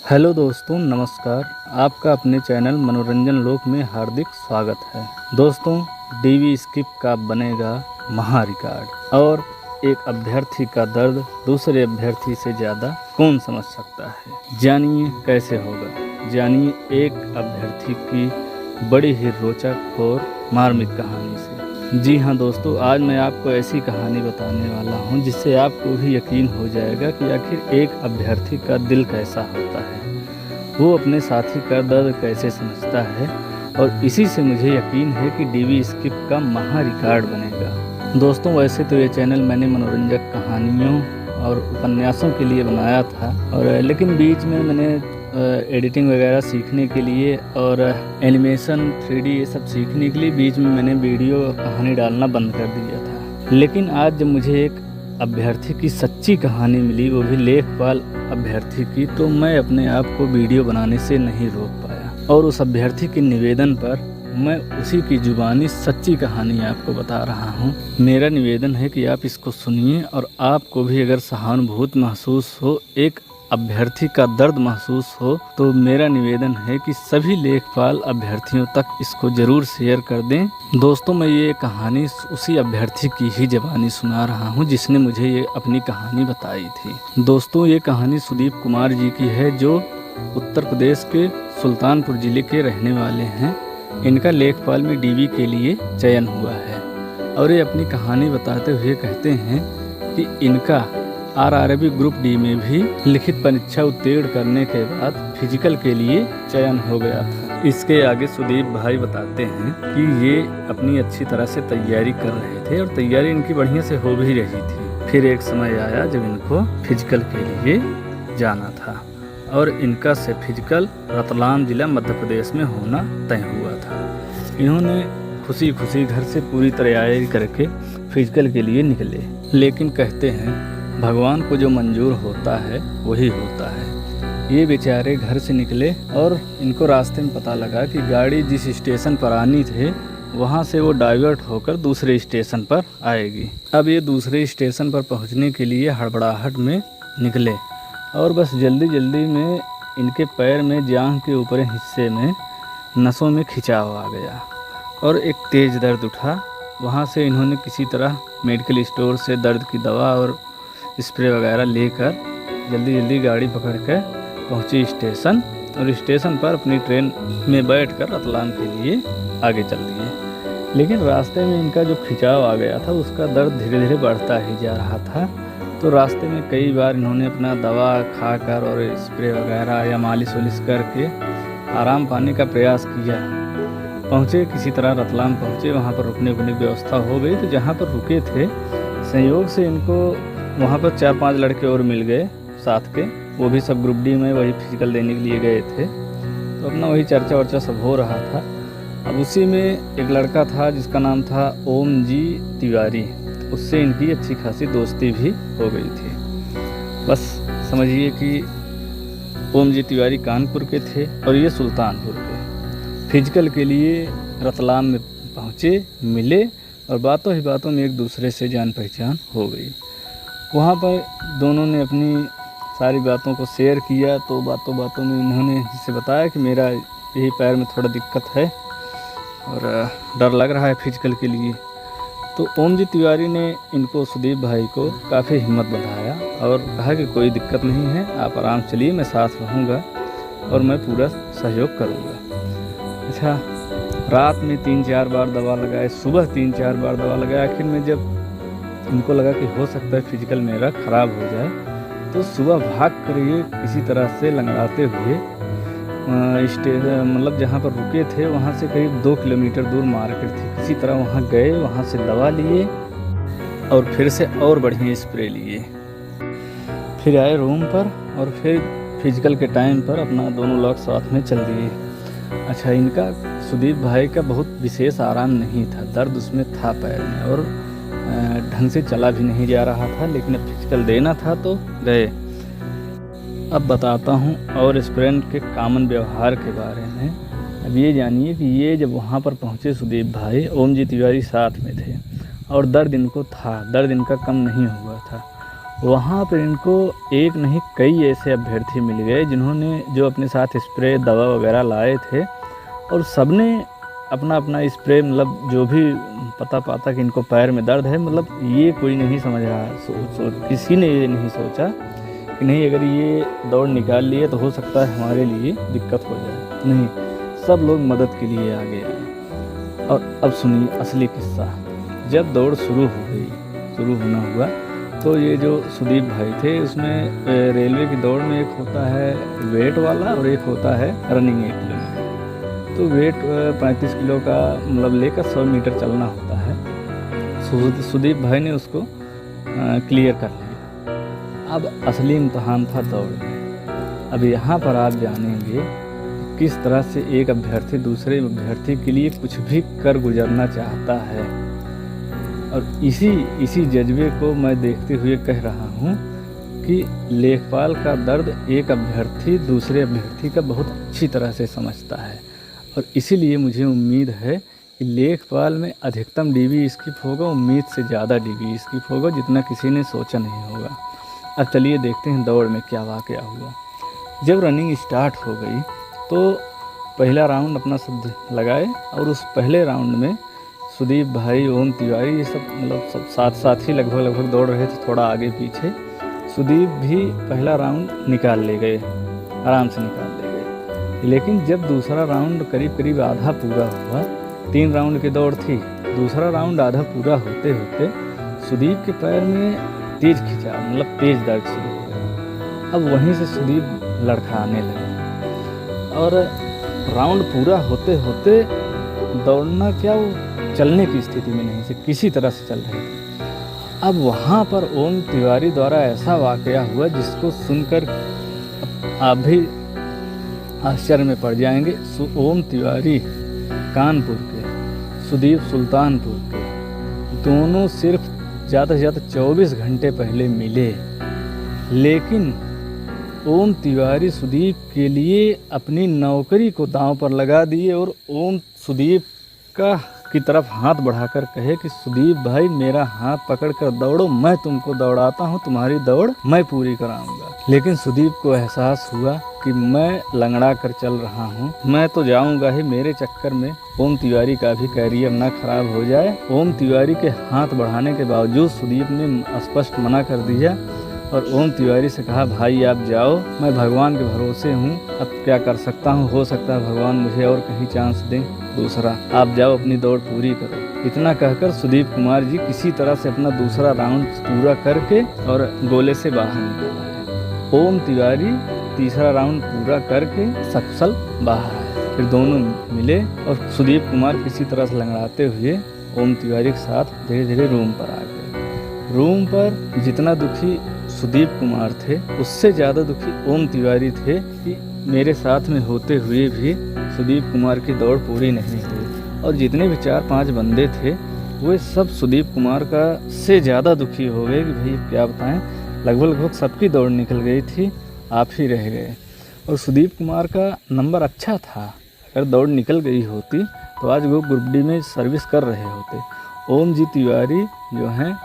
Hello दोस्तों, नमस्कार। आपका अपने चैनल मनोरंजन लोक में हार्दिक स्वागत है। दोस्तों, डीवी स्किप का बनेगा महा रिकॉर्ड और एक अभ्यर्थी का दर्द दूसरे अभ्यर्थी से ज़्यादा कौन समझ सकता है। जानिए कैसे होगा। जानिए एक अभ्यर्थी की बड़ी ही रोचक और मार्मिक कहानी से। जी हाँ दोस्तों, आज मैं आपको ऐसी कहानी बताने वाला हूँ जिससे आपको भी यकीन हो जाएगा कि आखिर एक अभ्यर्थी का दिल कैसा होता है, वो अपने साथी का दर्द कैसे समझता है। और इसी से मुझे यकीन है कि डीवी स्किप का महा रिकॉर्ड बनेगा। दोस्तों, वैसे तो ये चैनल मैंने मनोरंजक कहानियों और उपन्यासों के लिए बनाया था, और लेकिन बीच में मैंने एडिटिंग वगैरह सीखने के लिए और एनिमेशन 3D ये सब सीखने के लिए बीच में मैंने वीडियो कहानी डालना बंद कर दिया था। लेकिन आज जब मुझे एक अभ्यर्थी की सच्ची कहानी मिली, वो भी लेखपाल अभ्यर्थी की, तो मैं अपने आप को वीडियो बनाने से नहीं रोक पाया। और उस अभ्यर्थी के निवेदन पर मैं उसी की जुबानी सच्ची कहानी आपको बता रहा हूँ। मेरा निवेदन है कि आप इसको सुनिए, और आपको भी अगर सहानुभूति महसूस हो, एक अभ्यर्थी का दर्द महसूस हो, तो मेरा निवेदन है कि सभी लेखपाल अभ्यर्थियों तक इसको ज़रूर शेयर कर दें। दोस्तों, मैं ये कहानी उसी अभ्यर्थी की ही ज़बानी सुना रहा हूँ जिसने मुझे ये अपनी कहानी बताई थी। दोस्तों, ये कहानी सुदीप कुमार जी की है, जो उत्तर प्रदेश के सुल्तानपुर ज़िले के रहने वाले हैं। इनका लेखपाल में डीवी के लिए चयन हुआ है, और ये अपनी कहानी बताते हुए कहते हैं कि इनका RRB ग्रुप डी में भी लिखित परीक्षा उत्तीर्ण करने के बाद फिजिकल के लिए चयन हो गया था। इसके आगे सुदीप भाई बताते हैं कि ये अपनी अच्छी तरह से तैयारी कर रहे थे, और तैयारी इनकी बढ़िया से हो भी रही थी। फिर एक समय आया जब इनको फिजिकल के लिए जाना था, और इनका से फिजिकल रतलाम जिला मध्य प्रदेश में होना तय हुआ था। इन्होंने खुशी खुशी घर से पूरी तैयारी करके फिजिकल के लिए निकले, लेकिन कहते हैं भगवान को जो मंजूर होता है वही होता है। ये बेचारे घर से निकले, और इनको रास्ते में पता लगा कि गाड़ी जिस स्टेशन पर आनी थे वहाँ से वो डाइवर्ट होकर दूसरे स्टेशन पर आएगी। अब ये दूसरे स्टेशन पर पहुँचने के लिए हड़बड़ाहट में निकले, और बस जल्दी जल्दी में इनके पैर में जांघ के ऊपरी हिस्से में नसों में खिंचाव आ गया, और एक तेज़ दर्द उठा। वहाँ से इन्होंने किसी तरह मेडिकल स्टोर से दर्द की दवा और स्प्रे वगैरह लेकर जल्दी जल्दी गाड़ी पकड़ कर पहुँचे स्टेशन, और स्टेशन पर अपनी ट्रेन में बैठकर रतलाम के लिए आगे चल दिए। लेकिन रास्ते में इनका जो खिंचाव आ गया था, उसका दर्द धीरे धीरे बढ़ता ही जा रहा था। तो रास्ते में कई बार इन्होंने अपना दवा खाकर और स्प्रे वगैरह या मालिश वालिश करके आराम पाने का प्रयास किया। पहुँचे, किसी तरह रतलाम पहुँचे, वहाँ पर रुकने उकने की व्यवस्था हो गई। तो जहाँ पर रुके थे, संयोग से इनको वहाँ पर 4-5 लड़के और मिल गए साथ के, वो भी सब ग्रुप डी में वही फिजिकल देने के लिए गए थे। तो अपना वही चर्चा वर्चा सब हो रहा था। अब उसी में एक लड़का था जिसका नाम था ओम जी तिवारी। उससे इनकी अच्छी खासी दोस्ती भी हो गई थी। बस समझिए कि ओम जी तिवारी कानपुर के थे और ये सुल्तानपुर के। फिजिकल के लिए रतलाम में पहुँचे, मिले, और बातों ही बातों में एक दूसरे से जान पहचान हो गई। वहाँ पर दोनों ने अपनी सारी बातों को शेयर किया। तो बातों बातों में इन्होंने जिसे बताया कि मेरा यही पैर में थोड़ा दिक्कत है और डर लग रहा है फिजिकल के लिए। तो ओम जी तिवारी ने इनको, सुदीप भाई को, काफ़ी हिम्मत बढ़ाया और कहा कि कोई दिक्कत नहीं है, आप आराम चलिए, मैं साथ रहूँगा और मैं पूरा सहयोग करूँगा। अच्छा, रात में 3-4 बार दवा लगाए, सुबह 3-4 बार दवा लगाए। आखिर में जब इनको लगा कि हो सकता है फिजिकल मेरा ख़राब हो जाए, तो सुबह भाग कर ये किसी तरह से लंगड़ाते हुए मतलब जहाँ पर रुके थे वहाँ से करीब 2 किलोमीटर दूर मार्केट थी, किसी तरह वहाँ गए, वहाँ से दवा लिए और फिर से और बढ़िया स्प्रे लिए। फिर आए रूम पर, और फिर फिजिकल के टाइम पर अपना दोनों लोग साथ में चल दिए। अच्छा, इनका सुदीप भाई का बहुत विशेष आराम नहीं था, दर्द उसमें था पैर में, और ढंग से चला भी नहीं जा रहा था। लेकिन अब फिजिकल देना था तो गए। अब बताता हूँ और स्टूडेंट के कॉमन व्यवहार के बारे में। अब ये जानिए कि ये जब वहाँ पर पहुँचे, सुदीप भाई ओम जी तिवारी साथ में थे, और दर्द इनको था, दर्द इनका कम नहीं हुआ था। वहाँ पर इनको एक नहीं कई ऐसे अभ्यर्थी मिल गए जिन्होंने जो अपने साथ स्प्रे दवा वगैरह लाए थे, और सबने अपना अपना स्प्रे मतलब जो भी पता पाता कि इनको पैर में दर्द है, मतलब ये कोई नहीं समझ रहा, किसी ने ये नहीं सोचा कि नहीं अगर ये दौड़ निकाल लिए तो हो सकता है हमारे लिए दिक्कत हो जाए। नहीं, सब लोग मदद के लिए आगे आए। और अब सुनिए असली किस्सा। जब दौड़ शुरू होना हुआ तो ये जो सुदीप भाई थे, उसमें रेलवे की दौड़ में एक होता है वेट वाला और एक होता है रनिंग 1 किलोमीटर। तो वेट 35 किलो का मतलब लेकर 100 मीटर चलना होता है। सुदीप भाई ने उसको क्लियर कर लिया। अब असली इम्तहान था दौड़ में। अब यहाँ पर आप जानेंगे किस तरह से एक अभ्यर्थी दूसरे अभ्यर्थी के लिए कुछ भी कर गुजरना चाहता है। और इसी जज्बे को मैं देखते हुए कह रहा हूँ कि लेखपाल का दर्द एक अभ्यर्थी दूसरे अभ्यर्थी का बहुत अच्छी तरह से समझता है। और इसीलिए मुझे उम्मीद है कि लेखपाल में अधिकतम डीवी स्किप होगा, उम्मीद से ज़्यादा डीवी स्किप होगा, जितना किसी ने सोचा नहीं होगा। अब चलिए देखते हैं दौड़ में क्या वाक़या हुआ। जब रनिंग स्टार्ट हो गई तो पहला राउंड अपना सब लगाए, और उस पहले राउंड में सुदीप भाई, ओम तिवारी, ये सब मतलब सब साथ ही लगभग दौड़ रहे थे, थोड़ा आगे पीछे। सुदीप भी पहला राउंड निकाल ले गए, आराम से निकाल ले गए। लेकिन जब दूसरा राउंड करीब आधा पूरा हुआ, 3 राउंड की दौड़ थी, दूसरा राउंड आधा पूरा होते होते सुदीप के पैर में तेज खिंचाव मतलब तेज दर्द शुरू हो गया। अब वहीं से सुदीप लड़खड़ाने लगे, और राउंड पूरा होते होते दौड़ना क्या, वो चलने की स्थिति में नहीं से किसी तरह से चल रहे थे। अब वहाँ पर ओम तिवारी द्वारा ऐसा वाक़या हुआ जिसको सुनकर आप भी आश्चर्य में पड़ जाएंगे। ओम तिवारी कानपुर के, सुदीप सुल्तानपुर के, दोनों सिर्फ ज़्यादा से ज़्यादा 24 घंटे पहले मिले। लेकिन ओम तिवारी सुदीप के लिए अपनी नौकरी को दांव पर लगा दिए, और ओम सुदीप की तरफ हाथ बढ़ाकर कहे कि सुदीप भाई मेरा हाथ पकड़कर दौड़ो, मैं तुमको दौड़ाता हूँ, तुम्हारी दौड़ मैं पूरी कराऊंगा। लेकिन सुदीप को एहसास हुआ कि मैं लंगड़ा कर चल रहा हूँ, मैं तो जाऊंगा ही, मेरे चक्कर में ओम तिवारी का भी कैरियर ना खराब हो जाए। ओम तिवारी के हाथ बढ़ाने के बावजूद सुदीप ने स्पष्ट मना कर दिया, और ओम तिवारी से कहा भाई आप जाओ, मैं भगवान के भरोसे हूँ, अब क्या कर सकता हूँ, हो सकता है भगवान मुझे और कहीं चांस दें दूसरा, आप जाओ अपनी दौड़ पूरी करो। इतना कहकर सुदीप कुमार जी किसी तरह से अपना दूसरा राउंड पूरा करके और गोले से बाहर निकल आए। ओम तिवारी तीसरा राउंड पूरा करके सकुशल बाहर आए। फिर दोनों मिले और सुदीप कुमार किसी तरह से लंगड़ाते हुए ओम तिवारी के साथ धीरे धीरे रूम पर आ गए। रूम पर जितना दुखी सुदीप कुमार थे, उससे ज़्यादा दुखी ओम तिवारी थे कि मेरे साथ में होते हुए भी सुदीप कुमार की दौड़ पूरी नहीं हुई। और जितने भी 4-5 बंदे थे वे सब सुदीप कुमार का से ज़्यादा दुखी हो गए कि भाई क्या बताएं, लगभग सबकी दौड़ निकल गई थी, आप ही रह गए। और सुदीप कुमार का नंबर अच्छा था, अगर दौड़ निकल गई होती तो आज वो ग्रुप डी में सर्विस कर रहे होते। ओम जी तिवारी जो हैं,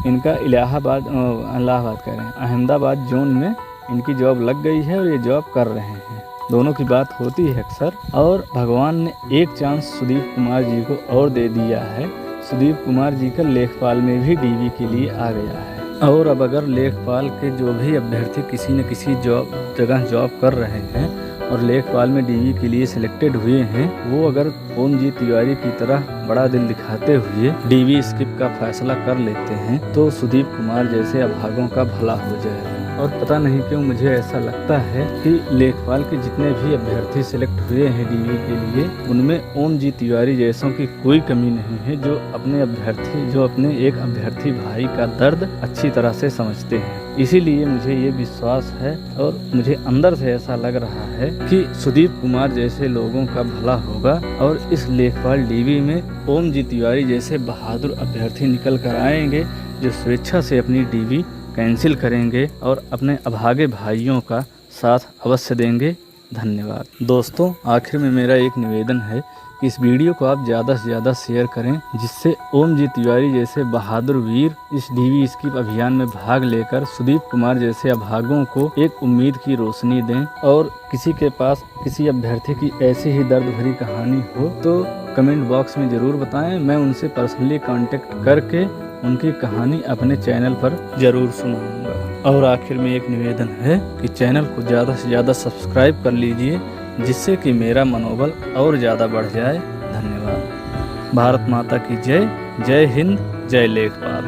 इनका इलाहाबाद कह रहे हैं, अहमदाबाद जोन में इनकी जॉब लग गई है और ये जॉब कर रहे हैं। दोनों की बात होती है अक्सर, और भगवान ने एक चांस सुदीप कुमार जी को और दे दिया है। सुदीप कुमार जी का लेखपाल में भी डीवी के लिए आ गया है। और अब अगर लेखपाल के जो भी अभ्यर्थी किसी न किसी जगह जॉब कर रहे हैं और लेखपाल में डीवी के लिए सिलेक्टेड हुए हैं, वो अगर ओम जी तिवारी की तरह बड़ा दिल दिखाते हुए डीवी स्किप का फैसला कर लेते हैं तो सुदीप कुमार जैसे अभागों का भला हो जाएगा। और पता नहीं क्यों मुझे ऐसा लगता है कि लेखपाल के जितने भी अभ्यर्थी सिलेक्ट हुए हैं डीवी के लिए, उनमें ओम जी तिवारी जैसों की कोई कमी नहीं है, जो अपने एक अभ्यर्थी भाई का दर्द अच्छी तरह से समझते हैं। इसीलिए मुझे ये विश्वास है और मुझे अंदर से ऐसा लग रहा है कि सुदीप कुमार जैसे लोगों का भला होगा और इस लेखपाल डीवी में ओम जी तिवारी जैसे बहादुर अभ्यर्थी निकल कर आएंगे, जो स्वेच्छा से अपनी डीवी कैंसिल करेंगे और अपने अभागे भाइयों का साथ अवश्य देंगे। धन्यवाद। दोस्तों, आखिर में मेरा एक निवेदन है कि इस वीडियो को आप ज़्यादा से ज़्यादा शेयर करें, जिससे ओम जी तिवारी जैसे बहादुर वीर इस डीवी स्किप अभियान में भाग लेकर सुदीप कुमार जैसे अभागों को एक उम्मीद की रोशनी दें। और किसी के पास किसी अभ्यर्थी की ऐसी ही दर्द भरी कहानी हो तो कमेंट बॉक्स में ज़रूर बताएं। मैं उनसे पर्सनली कांटेक्ट करके उनकी कहानी अपने चैनल पर ज़रूर सुनाऊंगा। और आखिर में एक निवेदन है कि चैनल को ज़्यादा से ज़्यादा सब्सक्राइब कर लीजिए, जिससे कि मेरा मनोबल और ज़्यादा बढ़ जाए। धन्यवाद। भारत माता की जय। जय हिंद, जय लेखपाल।